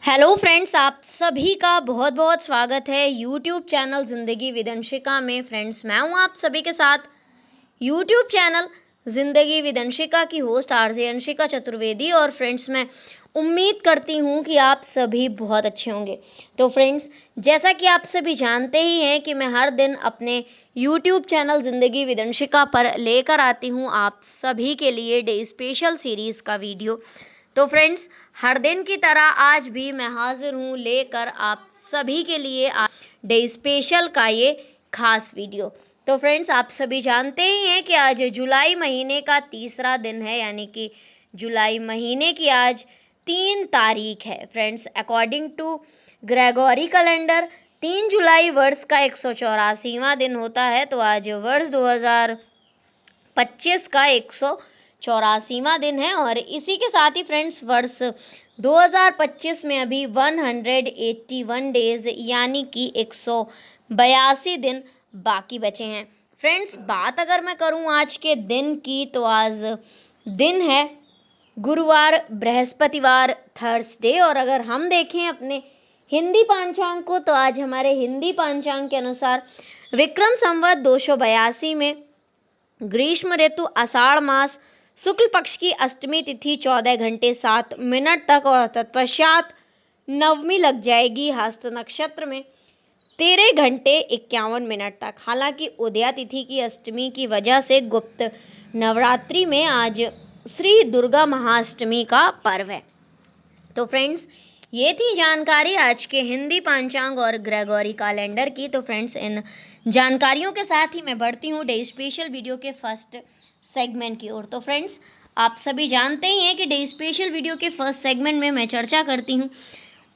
Hello friends, आप सभी का बहुत बहुत स्वागत है यूट्यूब चैनल ज़िंदगी विद अंशिका में। फ्रेंड्स, मैं हूं आप सभी के साथ यूट्यूब चैनल ज़िंदगी विद अंशिका की होस्ट आरजे अंशिका चतुर्वेदी। और फ्रेंड्स, मैं उम्मीद करती हूं कि आप सभी बहुत अच्छे होंगे। तो फ्रेंड्स, जैसा कि आप सभी जानते ही हैं कि मैं हर दिन अपने यूट्यूब चैनल ज़िंदगी विद अंशिका पर लेकर आती हूं आप सभी के लिए डे स्पेशल सीरीज़ का वीडियो। तो फ्रेंड्स, हर दिन की तरह आज भी मैं हाजिर हूँ लेकर आप सभी के लिए डे स्पेशल का ये खास वीडियो। तो फ्रेंड्स, आप सभी जानते ही हैं कि आज जुलाई महीने का तीसरा दिन है, यानी कि जुलाई महीने की आज 3 तारीख है। Friends, according to Gregory calendar 3 जुलाई वर्ष का 184वां दिन होता है। तो आज वर्ष 2025 का 184वां दिन है। और इसी के साथ ही फ्रेंड्स, वर्ष 2025 में अभी 181 डेज यानी कि 182 दिन बाकी बचे हैं। फ्रेंड्स, बात अगर मैं करूं आज के दिन की, तो आज दिन है गुरुवार, बृहस्पतिवार, थर्सडे। और अगर हम देखें अपने हिंदी पांचांग को, तो आज हमारे हिंदी पांचांग के अनुसार विक्रम संवत 282 में ग्रीष्म ऋतु आषाढ़ मास शुक्ल पक्ष की अष्टमी तिथि 14 घंटे 7 मिनट तक और तत्पश्चात नवमी लग जाएगी हस्त नक्षत्र में 13 घंटे 51 मिनट तक। हालांकि उदया तिथि की अष्टमी की वजह से गुप्त नवरात्रि में आज श्री दुर्गा महाअष्टमी का पर्व है। तो फ्रेंड्स, ये थी जानकारी आज के हिंदी पांचांग और ग्रेगोरी कैलेंडर की। तो फ्रेंड्स, इन जानकारियों के साथ ही मैं बढ़ती हूँ डे स्पेशल वीडियो के फर्स्ट सेगमेंट की ओर। तो फ्रेंड्स, आप सभी जानते ही हैं कि डे स्पेशल वीडियो के फर्स्ट सेगमेंट में मैं चर्चा करती हूँ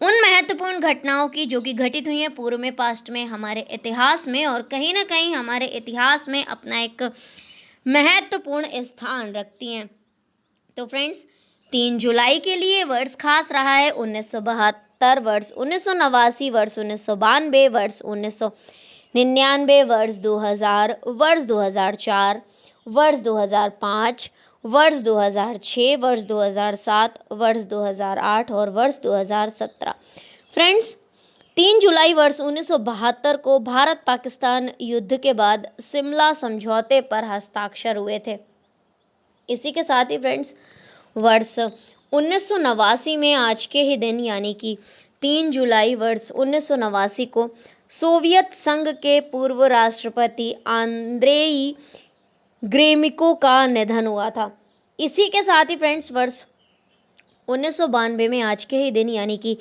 उन महत्वपूर्ण घटनाओं की जो कि घटित हुई हैं पूर्व में, पास्ट में, हमारे इतिहास में, और कहीं ना कहीं हमारे इतिहास में अपना एक महत्वपूर्ण स्थान रखती हैं। तो फ्रेंड्स, 3 जुलाई के लिए वर्ष खास रहा है 1972, वर्ष 1989, वर्ष 1992, वर्ष 1999, वर्ष 2000, वर्ष 2004, वर्ष 2005, वर्ष 2006, वर्ष 2007, वर्ष 2008 और वर्ष 2017। फ्रेंड्स, 3 जुलाई वर्ष 1972 को भारत पाकिस्तान युद्ध के बाद शिमला समझौते पर हस्ताक्षर हुए थे। इसी के साथ ही फ्रेंड्स, वर्ष 1989 में आज के ही दिन यानी कि 3 जुलाई वर्ष 1989 को सोवियत संघ के पूर्व राष्ट्रपति आंद्रेई ग्रेमिको का निधन हुआ था। इसी के साथ ही फ्रेंड्स, वर्ष 1992 में आज के ही दिन यानी कि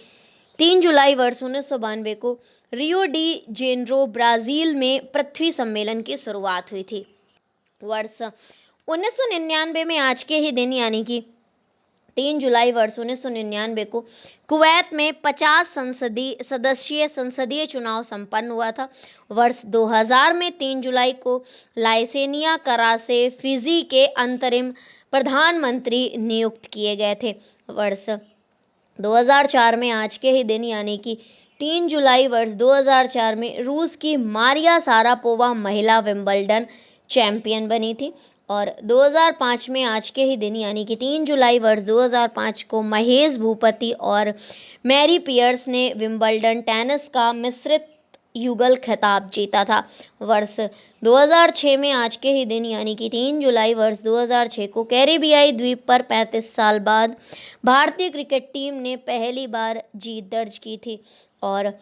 3 जुलाई वर्ष 1992 को रियो डी जेनेरो ब्राजील में पृथ्वी सम्मेलन की शुरुआत हुई थी। वर्ष 1999 में आज के ही दिन यानी कि 3 जुलाई वर्ष 1999 को कुवैत में 50 सदस्यीय संसदीय चुनाव संपन्न हुआ था। वर्ष 2000 में 3 जुलाई को लाइसेनिया करासे फिजी के अंतरिम प्रधानमंत्री नियुक्त किए गए थे। वर्ष 2004 में आज के ही दिन यानी कि 3 जुलाई वर्ष 2004 में रूस की मारिया सारापोवा महिला विंबलडन चैंपियन बनी थी। और 2005 में आज के ही दिन यानी कि 3 जुलाई वर्ष 2005 को महेश भूपति और मैरी पियर्स ने विंबलडन टेनिस का मिश्रित युगल खिताब जीता था। वर्ष 2006 में आज के ही दिन यानी कि 3 जुलाई वर्ष 2006 को कैरिबियाई द्वीप पर 35 साल बाद भारतीय क्रिकेट टीम ने पहली बार जीत दर्ज की थी। और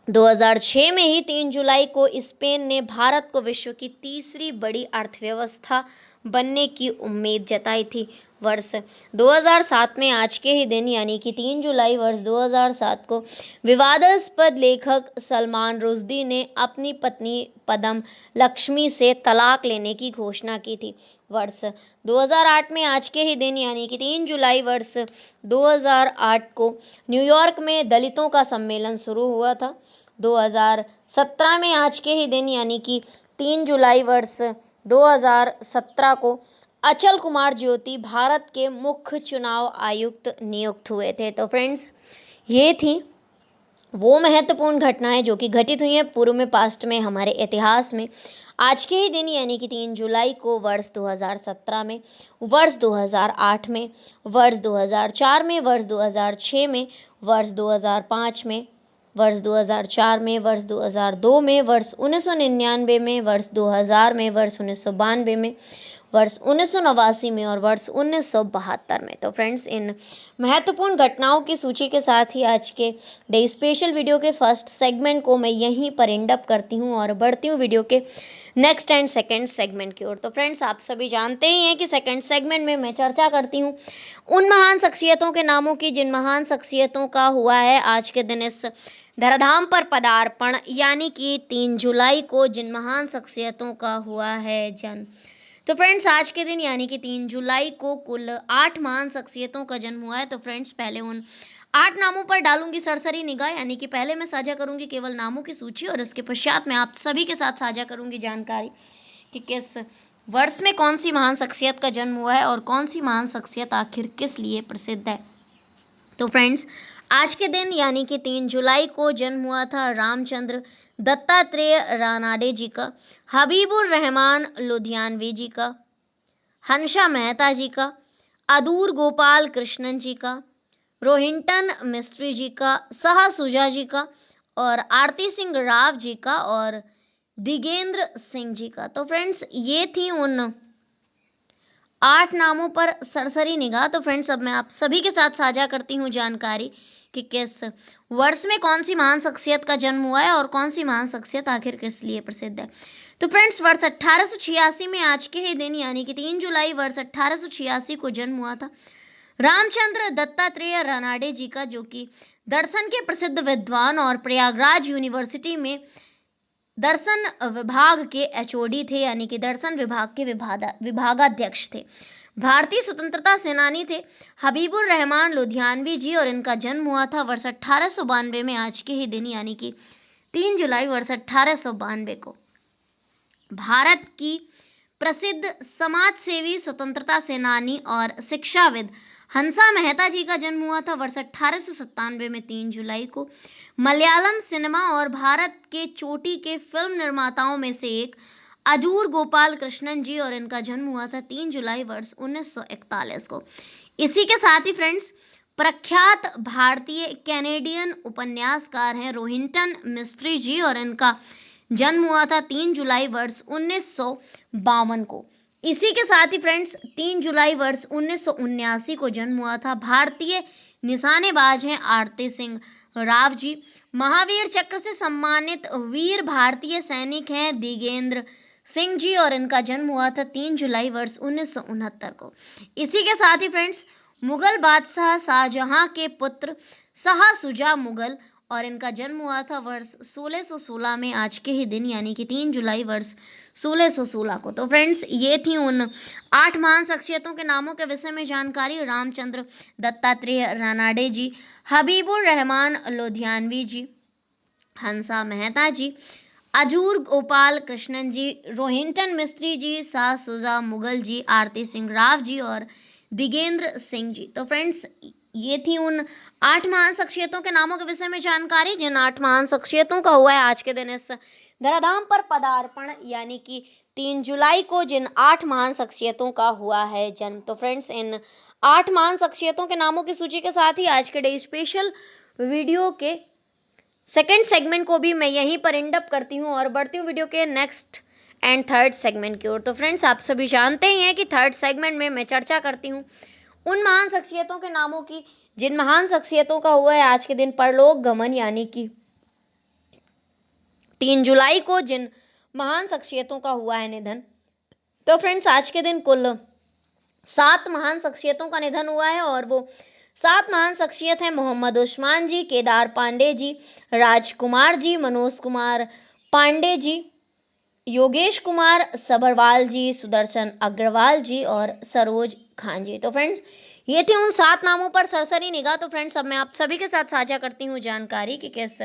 2006 में ही 3 जुलाई को स्पेन ने भारत को विश्व की तीसरी बड़ी अर्थव्यवस्था बनने की उम्मीद जताई थी। वर्ष 2007 में आज के ही दिन यानी कि 3 जुलाई वर्ष 2007 को विवादास्पद लेखक सलमान रुश्दी ने अपनी पत्नी पद्म लक्ष्मी से तलाक लेने की घोषणा की थी। वर्ष 2008 में आज के ही दिन यानी कि 3 जुलाई वर्ष 2008 को न्यूयॉर्क में दलितों का सम्मेलन शुरू हुआ था। 2017 में आज के ही दिन यानी कि 3 जुलाई वर्ष 2017 को अचल कुमार ज्योति भारत के मुख्य चुनाव आयुक्त नियुक्त हुए थे। तो फ्रेंड्स, ये थी वो महत्वपूर्ण घटनाएं जो कि घटित हुई हैं पूर्व में, पास्ट में, हमारे इतिहास में। आज के ही दिन यानी कि 3 जुलाई को वर्ष 2017 में, वर्ष 2008 में, वर्ष 2004 में, वर्ष 2006 में, वर्ष 2005 में, वर्ष 2004 में, वर्ष 2002 में, वर्ष 1999 में, वर्ष 2000 में, वर्ष 1992 में, वर्ष 1989 में और वर्ष 1972 में। तो फ्रेंड्स, इन महत्वपूर्ण घटनाओं की सूची के साथ ही आज के डे स्पेशल वीडियो के फर्स्ट सेगमेंट को मैं यहीं पर एंड अप करती हूँ और बढ़ती हूँ वीडियो के नेक्स्ट एंड सेकंड सेगमेंट की ओर। तो फ्रेंड्स, आप सभी जानते ही हैं कि सेकंड सेगमेंट में मैं चर्चा करती हूँ उन महान शख्सियतों के नामों की जिन महान शख्सियतों का हुआ है आज के दिन इस धराधाम पर पदार्पण, यानी कि 3 जुलाई को जिन महान शख्सियतों का हुआ है जन्म। तो फ्रेंड्स, आज के दिन यानी कि 3 जुलाई को कुल 8 महान शख्सियतों का जन्म हुआ है। तो फ्रेंड्स, पहले उन 8 नामों पर डालूंगी सरसरी निगाह, यानी कि पहले मैं साझा करूंगी केवल नामों की सूची और इसके पश्चात मैं आप सभी के साथ साझा करूंगी जानकारी कि किस वर्ष में कौन सी महान शख्सियत का जन्म हुआ है और कौन सी महान शख्सियत आखिर किस लिए प्रसिद्ध है। तो फ्रेंड्स, आज के दिन यानी कि 3 जुलाई को जन्म हुआ था रामचंद्र दत्तात्रेय रानाडे जी का, हबीबुर रहमान लुधियानवी जी का, हंसा मेहता जी का, अदूर गोपाल कृष्णन जी का, रोहिंटन मिस्त्री जी का, शाह सुजा जी का और आरती सिंह राव जी का और दिगेंद्र सिंह जी का। तो फ्रेंड्स, ये थी उन 8 नामों पर सरसरी निगाह। तो फ्रेंड्स, अब मैं आप सभी के साथ साझा करती हूँ जानकारी कि किस वर्ष में कौन सी महान शख्सियत का जन्म हुआ है और कौन सी महान शख्सियत आखिर किस लिए प्रसिद्ध है। तो फ्रेंड्स, वर्ष 1886 में आज के ही दिन यानी कि 3 जुलाई वर्ष 1886 को जन्म हुआ था रामचंद्र दत्तात्रेय रानाडे जी का, जो कि दर्शन के प्रसिद्ध विद्वान और प्रयागराज यूनिवर्सिटी में दर्शन विभाग के एचओडी थे, यानी कि दर्शन विभाग के विभागाध्यक्ष थे। भारतीय स्वतंत्रता सेनानी थे हबीबुर रहमान लुधियानवी जी और इनका जन्म हुआ था वर्ष 1892 में आज के ही दिन यानी कि 3 जुलाई वर्ष 1892 को। भारत की प्रसिद्ध समाज सेवी, स्वतंत्रता सेनानी और शिक्षाविद हंसा मेहता जी का जन्म हुआ था वर्ष 1897 में 3 जुलाई को। मलयालम सिनेमा और भारत के चोटी के फिल्म निर्माताओं में से एक अजूर गोपाल कृष्णन जी और इनका जन्म हुआ था 3 जुलाई वर्ष 1941 को। इसी के साथ ही फ्रेंड्स, प्रख्यात भारतीय कैनेडियन उपन्यासकार हैं रोहिंटन मिस्त्री जी और इनका जन्म हुआ था 3 जुलाई वर्ष 1952 को। इसी के साथ ही फ्रेंड्स, 3 जुलाई वर्ष 1979 को जन्म हुआ था भारतीय निशानेबाज हैं आरती सिंह राव जी। महावीर चक्र से सम्मानित वीर भारतीय सैनिक हैं दिगेंद्र सिंह जी और इनका जन्म हुआ था 3 जुलाई वर्ष 1969 को। इसी के साथ ही फ्रेंड्स, मुगल बादशाह शाहजहां के पुत्र शाह सुजा मुगल और इनका जन्म हुआ था वर्ष 1616 में आज के ही दिन यानी कि 3 जुलाई वर्ष 1616 को। तो फ्रेंड्स, ये थी उन 8 महान शख्सियतों के नामों के विषय में जानकारी। रामचंद्र दत्तात्रेय रानाडे जी, हबीबुर रहमान लुधियानवी जी, हंसा मेहता जी, अजूर गोपाल कृष्णन जी, रोहिंटन मिस्त्री जी, शाह सुजा मुगल जी, आरती सिंह राव जी और दिगेंद्र सिंह जी। तो फ्रेंड्स, ये थी उन 8 महान शख्सियतों के नामों के विषय में जानकारी जिन 8 महान शख्सियतों का हुआ है आज के दिन इस धराधाम पर पदार्पण, यानी कि 3 जुलाई को जिन 8 महान शख्सियतों का हुआ है जन्म। तो फ्रेंड्स, इन 8 महान शख्सियतों के नामों की सूची के साथ ही आज के डे स्पेशल वीडियो के सेकंड सेगमेंट को भी मैं यहीं पर एंड अप करती हूँ और बढ़ती हूँ वीडियो के नेक्स्ट एंड थर्ड सेगमेंट की ओर। तो फ्रेंड्स, आप सभी जानते ही हैं कि थर्ड सेगमेंट में मैं चर्चा करती हूँ उन महान शख्सियतों के नामों की जिन महान शख्सियतों का हुआ है आज के दिन परलोक गमन, यानी कि 3 जुलाई को जिन महान शख्सियतों का हुआ है निधन। तो फ्रेंड्स, आज के दिन कुल 7 महान शख्सियतों का निधन हुआ है और वो 7 महान शख्सियत हैं मोहम्मद उस्मान जी, केदार पांडे जी, राजकुमार जी, मनोज कुमार पांडे जी, योगेश कुमार सभरवाल जी, सुदर्शन अग्रवाल जी और सरोज खान जी। तो फ्रेंड्स, ये थे उन 7 नामों पर सरसरी निगाह। तो फ्रेंड्स, अब मैं आप सभी के साथ साझा करती हूँ जानकारी कि किस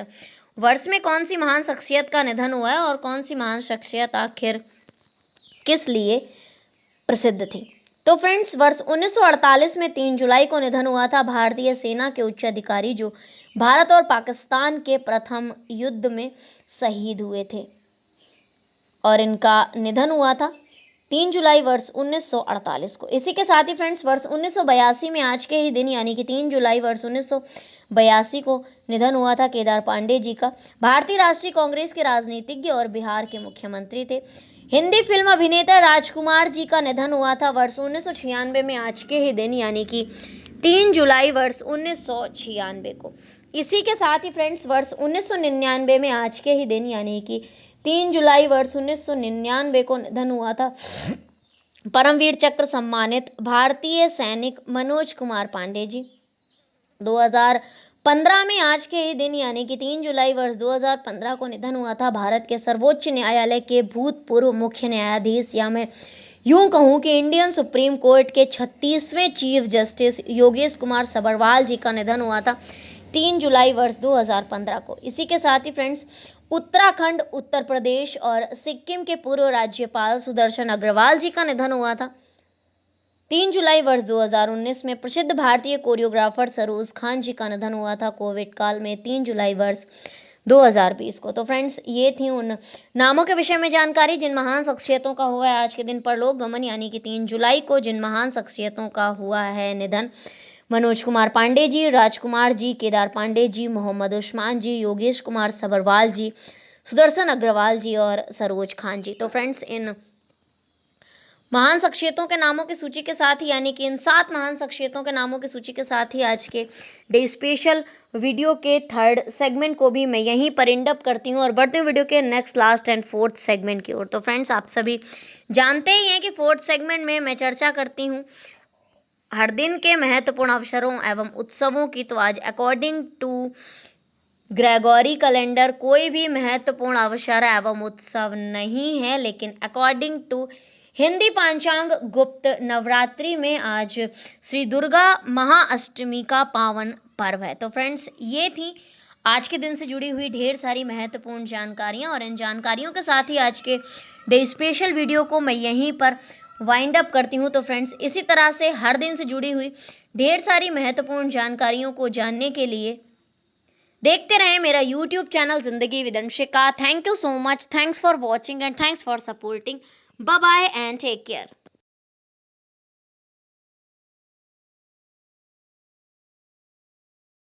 वर्ष में कौन सी महान शख्सियत का निधन हुआ है और कौन सी महान शख्सियत आखिर किस लिए प्रसिद्ध थी। तो फ्रेंड्स, वर्ष 1948 में 3 जुलाई को निधन हुआ था भारतीय सेना के उच्च अधिकारी जो भारत और पाकिस्तान के प्रथम युद्ध में शहीद हुए थे। और इनका निधन हुआ था 3 जुलाई वर्ष 1948 को। इसी के साथ ही फ्रेंड्स वर्ष 1982 में आज के ही दिन यानी कि 3 जुलाई वर्ष 1982 को निधन हुआ था केदार पांडे जी का। भारतीय राष्ट्रीय कांग्रेस के राजनीतिज्ञ और बिहार के मुख्यमंत्री थे। हिंदी फिल्म अभिनेता राजकुमार जी का निधन हुआ था वर्ष 1996 में आज के ही दिन यानी कि 3 जुलाई वर्ष 1996 को। इसी के साथ ही फ्रेंड्स वर्ष 1999 में आज के ही दिन यानी कि 3 जुलाई वर्ष 1999 को निधन हुआ था परमवीर चक्र सम्मानित भारतीय सैनिक मनोज कुमार पांडे जी। 2015 में आज के ही दिन यानी कि 3 जुलाई वर्ष 2015 को निधन हुआ था भारत के सर्वोच्च न्यायालय के भूतपूर्व मुख्य न्यायाधीश या मैं यूं कहूं कि इंडियन सुप्रीम कोर्ट के 36वें चीफ जस्टिस योगेश कुमार सभरवाल जी का निधन हुआ था 3 जुलाई वर्ष 2015 को। इसी के साथ ही फ्रेंड्स उत्तराखंड, उत्तर प्रदेश और सिक्किम के पूर्व राज्यपाल सुदर्शन अग्रवाल जी का निधन हुआ था 3 जुलाई वर्ष 2019 में। प्रसिद्ध भारतीय कोरियोग्राफर सरोज खान जी का निधन हुआ था कोविड काल में 3 जुलाई वर्ष 2020 को। तो फ्रेंड्स ये थी उन नामों के विषय में जानकारी जिन महान शख्सियतों का हुआ है आज के दिन परलोक गमन यानी कि 3 जुलाई को जिन महान शख्सियतों का हुआ है निधन। मनोज कुमार पांडे जी, राजकुमार जी, केदार पांडे जी, मोहम्मद उस्मान जी, योगेश कुमार सभरवाल जी, सुदर्शन अग्रवाल जी और सरोज खान जी। तो फ्रेंड्स इन महान शख्सियतों के नामों की सूची के साथ ही यानी कि इन 7 महान शख्सियतों के नामों की सूची के साथ ही आज के डे स्पेशल वीडियो के 3rd सेगमेंट को भी मैं यहीं पर एंड अप करती हूँ और बढ़ती हूँ वीडियो के next, last and 4th segment की ओर। तो फ्रेंड्स आप सभी जानते ही हैं कि 4th सेगमेंट में मैं चर्चा करती हूँ हर दिन के महत्वपूर्ण अवसरों एवं उत्सवों की। तो आज अकॉर्डिंग टू ग्रेगोरी कैलेंडर कोई भी महत्वपूर्ण अवसर एवं उत्सव नहीं है, लेकिन अकॉर्डिंग टू हिंदी पांचांग गुप्त नवरात्रि में आज श्री दुर्गा महाअष्टमी का पावन पर्व है। तो फ्रेंड्स ये थी आज के दिन से जुड़ी हुई ढेर सारी महत्वपूर्ण जानकारियां और इन जानकारियों के साथ ही आज के डे स्पेशल वीडियो को मैं यहीं पर वाइंड अप करती हूँ। तो फ्रेंड्स इसी तरह से हर दिन से जुड़ी हुई ढेर सारी महत्वपूर्ण जानकारियों को जानने के लिए देखते रहें मेरा YouTube channel Zindagi with Anshika. Thank you so much, thanks for watching and thanks for supporting. Bye bye and take care.